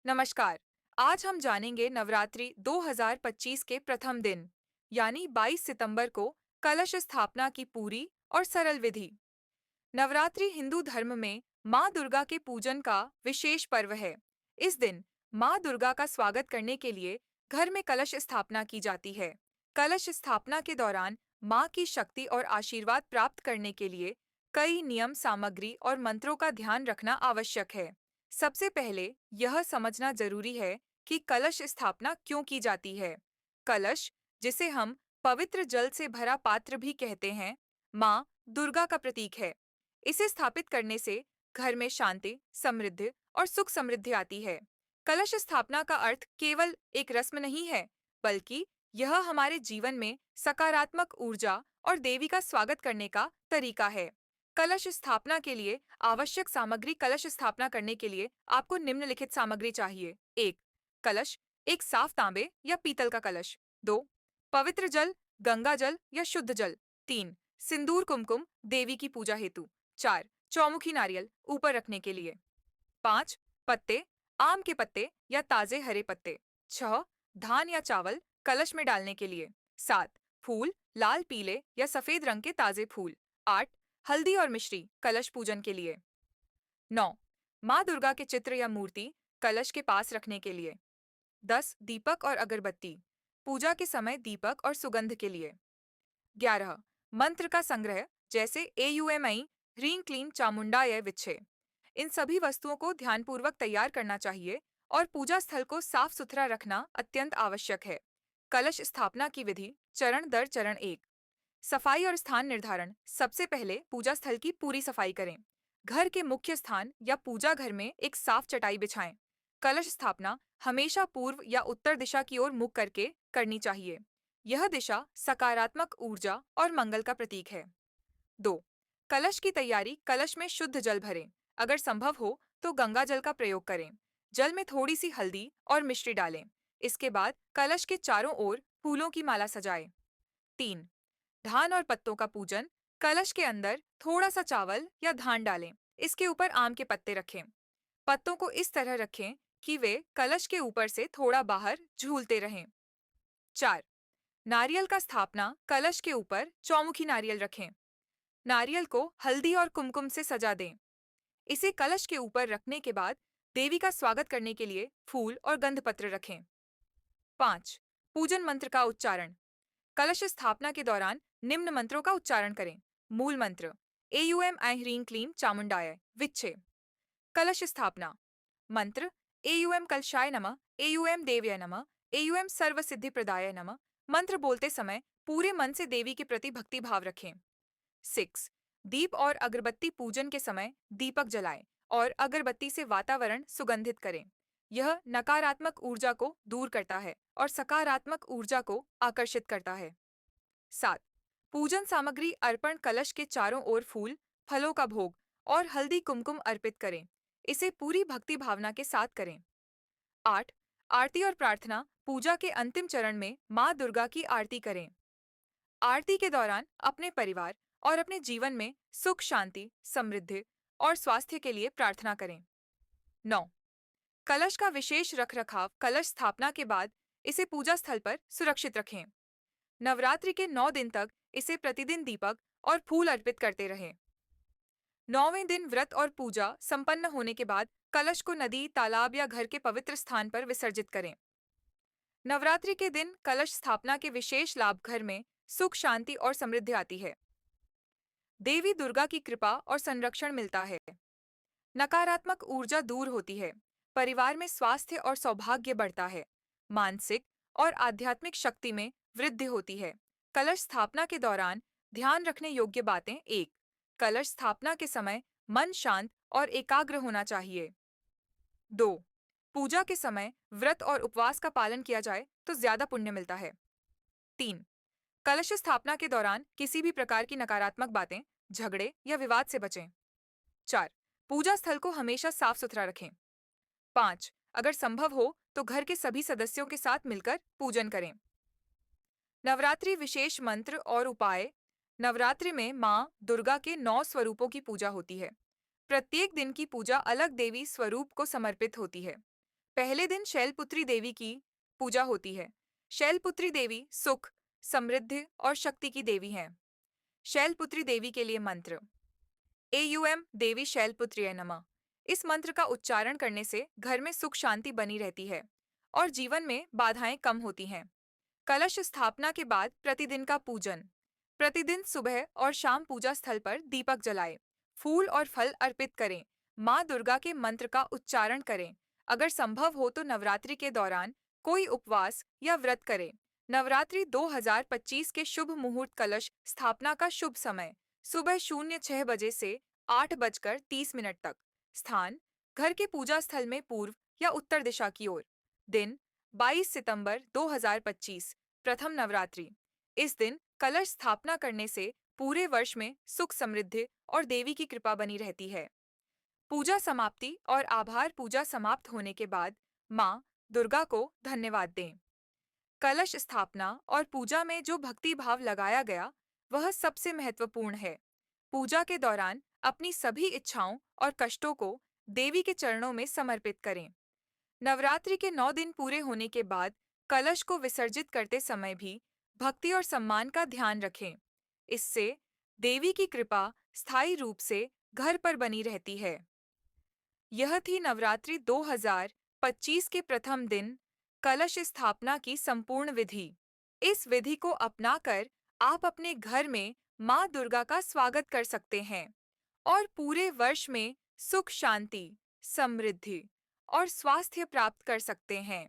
नमस्कार। आज हम जानेंगे नवरात्रि 2025 के प्रथम दिन यानी 22 सितंबर को कलश स्थापना की पूरी और सरल विधि। नवरात्रि हिंदू धर्म में माँ दुर्गा के पूजन का विशेष पर्व है। इस दिन माँ दुर्गा का स्वागत करने के लिए घर में कलश स्थापना की जाती है। कलश स्थापना के दौरान माँ की शक्ति और आशीर्वाद प्राप्त करने के लिए कई नियम, सामग्री और मंत्रों का ध्यान रखना आवश्यक है। सबसे पहले यह समझना जरूरी है कि कलश स्थापना क्यों की जाती है। कलश, जिसे हम पवित्र जल से भरा पात्र भी कहते हैं, माँ दुर्गा का प्रतीक है। इसे स्थापित करने से घर में शांति, समृद्धि और सुख समृद्धि आती है। कलश स्थापना का अर्थ केवल एक रस्म नहीं है, बल्कि यह हमारे जीवन में सकारात्मक ऊर्जा और देवी का स्वागत करने का तरीका है। कलश स्थापना के लिए आवश्यक सामग्री। कलश स्थापना करने के लिए आपको निम्नलिखित सामग्री चाहिए। एक, कलश, एक साफ तांबे या पीतल का कलश। दो, पवित्र जल, गंगा जल या शुद्ध जल। तीन, सिंदूर कुमकुम, देवी की पूजा हेतु। चार, चौमुखी नारियल, ऊपर रखने के लिए। पाँच, पत्ते, आम के पत्ते या ताजे हरे पत्ते। छह, धान या चावल, कलश में डालने के लिए। सात, फूल, लाल, पीले या सफेद रंग के ताजे फूल। आठ, हल्दी और मिश्री, कलश पूजन के लिए। नौ, माँ दुर्गा के चित्र या मूर्ति, कलश के पास रखने के लिए। 10, दीपक और अगरबत्ती, पूजा के समय दीपक और सुगंध के लिए। 11, मंत्र का संग्रह, जैसे एयुएमई, ह्रीं क्लीं चामुंडाय विच्छे। इन सभी वस्तुओं को ध्यानपूर्वक तैयार करना चाहिए और पूजा स्थल को साफ सुथरा रखना अत्यंत आवश्यक है। कलश स्थापना की विधि, चरण दर चरण। एक, सफाई और स्थान निर्धारण। सबसे पहले पूजा स्थल की पूरी सफाई करें। घर के मुख्य स्थान या पूजा घर में एक साफ चटाई बिछाएं। कलश स्थापना हमेशा पूर्व या उत्तर दिशा की ओर मुख करके करनी चाहिए। यह दिशा सकारात्मक ऊर्जा और मंगल का प्रतीक है। 2, कलश की तैयारी। कलश में शुद्ध जल भरें। अगर संभव हो तो गंगा जल का प्रयोग करें। जल में थोड़ी सी हल्दी और मिश्री डालें। इसके बाद कलश के चारों ओर फूलों की माला सजाएं। 3, धान और पत्तों का पूजन। कलश के अंदर थोड़ा सा चावल या धान डालें। इसके ऊपर आम के पत्ते रखें। पत्तों को इस तरह रखें कि वे कलश के ऊपर से थोड़ा बाहर झूलते रहें। 4, नारियल का स्थापना। कलश के ऊपर चौमुखी नारियल रखें। नारियल को हल्दी और कुमकुम से सजा दें। इसे कलश के ऊपर रखने के बाद देवी का स्वागत करने के लिए फूल और गंधपत्र रखें। 5, पूजन मंत्र का उच्चारण। कलश स्थापना के दौरान निम्न मंत्रों का उच्चारण करें। मूल मंत्र, एयुएम ऐ ह्रीं क्लीं चामुंडाय विच्छे। कलश स्थापना मंत्र, एयुएम कलशाय नमः, एयुएम देव्य नमः, एयुएम सर्व सिद्धि प्रदाय नमः। मंत्र बोलते समय पूरे मन से देवी के प्रति भक्ति भाव रखें। 6, दीप और अगरबत्ती। पूजन के समय दीपक जलाएं और अगरबत्ती से वातावरण सुगंधित करें। यह नकारात्मक ऊर्जा को दूर करता है और सकारात्मक ऊर्जा को आकर्षित करता है। 7, पूजन सामग्री अर्पण। कलश के चारों ओर फूल, फलों का भोग और हल्दी कुमकुम अर्पित करें। इसे पूरी भक्ति भावना के साथ करें। 8, आरती और प्रार्थना। पूजा के अंतिम चरण में माँ दुर्गा की आरती करें। आरती के दौरान अपने परिवार और अपने जीवन में सुख, शांति, समृद्धि और स्वास्थ्य के लिए प्रार्थना करें। 9, कलश का विशेष रखरखाव। कलश स्थापना के बाद इसे पूजा स्थल पर सुरक्षित रखें। नवरात्रि के 9 दिन तक इसे प्रतिदिन दीपक और फूल अर्पित करते रहें। 9वें दिन व्रत और पूजा संपन्न होने के बाद कलश को नदी, तालाब या घर के पवित्र स्थान पर विसर्जित करें। नवरात्रि के दिन कलश स्थापना के विशेष लाभ। घर में सुख, शांति और समृद्धि आती है। देवी दुर्गा की कृपा और संरक्षण मिलता है। नकारात्मक ऊर्जा दूर होती है। परिवार में स्वास्थ्य और सौभाग्य बढ़ता है। मानसिक और आध्यात्मिक शक्ति में वृद्धि होती है। कलश स्थापना के दौरान ध्यान रखने योग्य बातें। 1, कलश स्थापना के समय मन शांत और एकाग्र होना चाहिए। 2, पूजा के समय व्रत और उपवास का पालन किया जाए तो ज्यादा पुण्य मिलता है। 3, कलश स्थापना के दौरान किसी भी प्रकार की नकारात्मक बातें, झगड़े या विवाद से बचें। 4, पूजा स्थल को हमेशा साफ सुथरा रखें। 5, अगर संभव हो तो घर के सभी सदस्यों के साथ मिलकर पूजन करें। नवरात्रि विशेष मंत्र और उपाय। नवरात्रि में माँ दुर्गा के 9 स्वरूपों की पूजा होती है। प्रत्येक दिन की पूजा अलग देवी स्वरूप को समर्पित होती है। पहले दिन शैलपुत्री देवी की पूजा होती है। शैलपुत्री देवी सुख, समृद्धि और शक्ति की देवी हैं। शैलपुत्री देवी के लिए मंत्र। एयूएम देवी शैलपुत्र्यै नमः। इस मंत्र का उच्चारण करने से घर में सुख शांति बनी रहती है और जीवन में बाधाएं कम होती हैं। कलश स्थापना के बाद प्रतिदिन का पूजन। प्रतिदिन सुबह और शाम पूजा स्थल पर दीपक जलाएं, फूल और फल अर्पित करें, माँ दुर्गा के मंत्र का उच्चारण करें। अगर संभव हो तो नवरात्रि के दौरान कोई उपवास या व्रत करें। नवरात्रि 2025 के शुभ मुहूर्त। कलश स्थापना का शुभ समय सुबह 06 बजे से 8:30 तक। स्थान घर के पूजा स्थल में पूर्व या उत्तर दिशा की ओर। दिन 22 सितंबर 2025 प्रथम नवरात्रि। इस दिन कलश स्थापना करने से पूरे वर्ष में सुख समृद्धि और देवी की कृपा बनी रहती है। पूजा समाप्ति और आभार। पूजा समाप्त होने के बाद माँ दुर्गा को धन्यवाद दें। कलश स्थापना और पूजा में जो भक्ति भाव लगाया गया वह सबसे महत्वपूर्ण है। पूजा के दौरान अपनी सभी इच्छाओं और कष्टों को देवी के चरणों में समर्पित करें। नवरात्रि के 9 दिन पूरे होने के बाद कलश को विसर्जित करते समय भी भक्ति और सम्मान का ध्यान रखें। इससे देवी की कृपा स्थायी रूप से घर पर बनी रहती है। यह थी नवरात्रि 2025 के प्रथम दिन कलश स्थापना की संपूर्ण विधि। इस विधि को अपनाकर आप अपने घर में माँ दुर्गा का स्वागत कर सकते हैं और पूरे वर्ष में सुख शांति, समृद्धि और स्वास्थ्य प्राप्त कर सकते हैं।